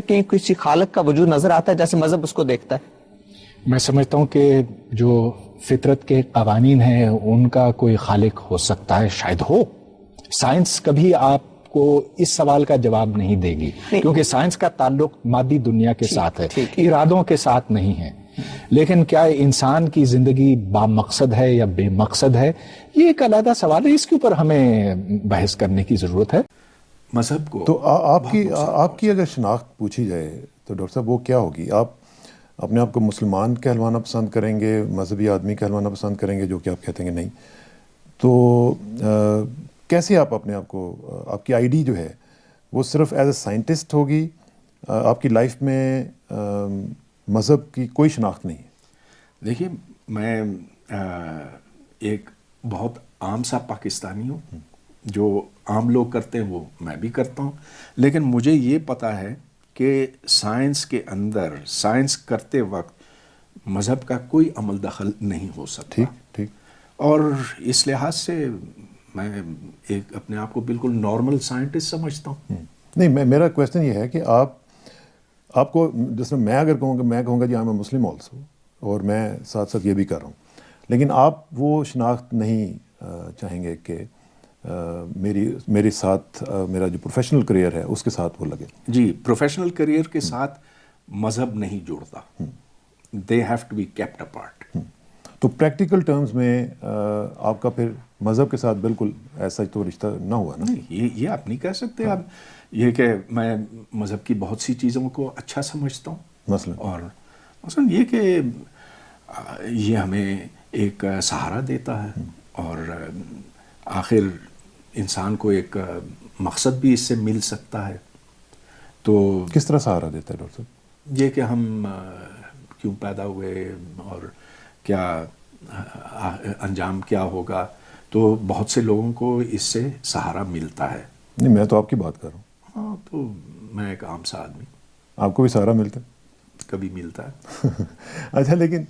کہ کسی خالق کا وجود نظر آتا ہے جیسے مذہب اس کو دیکھتا ہے؟ میں سمجھتا ہوں کہ جو فطرت کے قوانین ہیں ان کا کوئی خالق ہو سکتا ہے، شاید ہو. سائنس کبھی آپ کو اس سوال کا جواب نہیں دے گی، کیونکہ سائنس کا تعلق مادی دنیا کے ساتھ ہے، ارادوں کے ساتھ نہیں ہے. لیکن کیا انسان کی زندگی با مقصد ہے یا بے مقصد ہے، یہ ایک علیحدہ سوال ہے، اس کے اوپر ہمیں بحث کرنے کی ضرورت ہے. مذہب کو تو آپ کی اگر شناخت پوچھی جائے تو ڈاکٹر صاحب وہ کیا ہوگی؟ آپ اپنے آپ کو مسلمان کہلوانا پسند کریں گے، مذہبی آدمی کہلوانا پسند کریں گے، جو کہ آپ کہتے ہیں کہ نہیں، تو کیسے آپ اپنے آپ کو، آپ کی آئی ڈی جو ہے وہ صرف ایز اے سائنٹسٹ ہوگی؟ آپ کی لائف میں مذہب کی کوئی شناخت نہیں ہے؟ دیکھیے، میں ایک بہت عام سا پاکستانی ہوں، جو عام لوگ کرتے ہیں وہ میں بھی کرتا ہوں، لیکن مجھے یہ پتا ہے کہ سائنس کے اندر سائنس کرتے وقت مذہب کا کوئی عمل دخل نہیں ہو سکتا. ٹھیک. اور اس لحاظ سے میں ایک اپنے آپ کو بالکل نارمل سائنٹسٹ سمجھتا ہوں. نہیں، میرا کویسچن یہ ہے کہ آپ کو، جس میں اگر کہوں گا جی میں مسلم آلسو، اور میں ساتھ ساتھ یہ بھی کر رہا ہوں، لیکن آپ وہ شناخت نہیں چاہیں گے کہ میرے ساتھ میرا جو پروفیشنل کریئر ہے اس کے ساتھ وہ لگے؟ جی، پروفیشنل کریئر کے ساتھ مذہب نہیں جڑتا. They have to be kept apart. تو پریکٹیکل ٹرمز میں آپ کا پھر مذہب کے ساتھ بالکل ایسا تو رشتہ نہ ہوا نا؟ نہیں، یہ آپ نہیں کہہ سکتے. آپ یہ کہ میں مذہب کی بہت سی چیزوں کو اچھا سمجھتا ہوں، اور مثلا یہ کہ یہ ہمیں ایک سہارا دیتا ہے، اور آخر انسان کو ایک مقصد بھی اس سے مل سکتا ہے. تو کس طرح سہارا دیتا ہے ڈاکٹر صاحب؟ یہ کہ ہم کیوں پیدا ہوئے اور کیا انجام کیا ہوگا، تو بہت سے لوگوں کو اس سے سہارا ملتا ہے. نہیں، میں تو آپ کی بات کر رہا ہوں. ہاں، تو میں ایک عام سا آدمی. آپ کو بھی سہارا ملتا ہے؟ کبھی ملتا ہے. اچھا، لیکن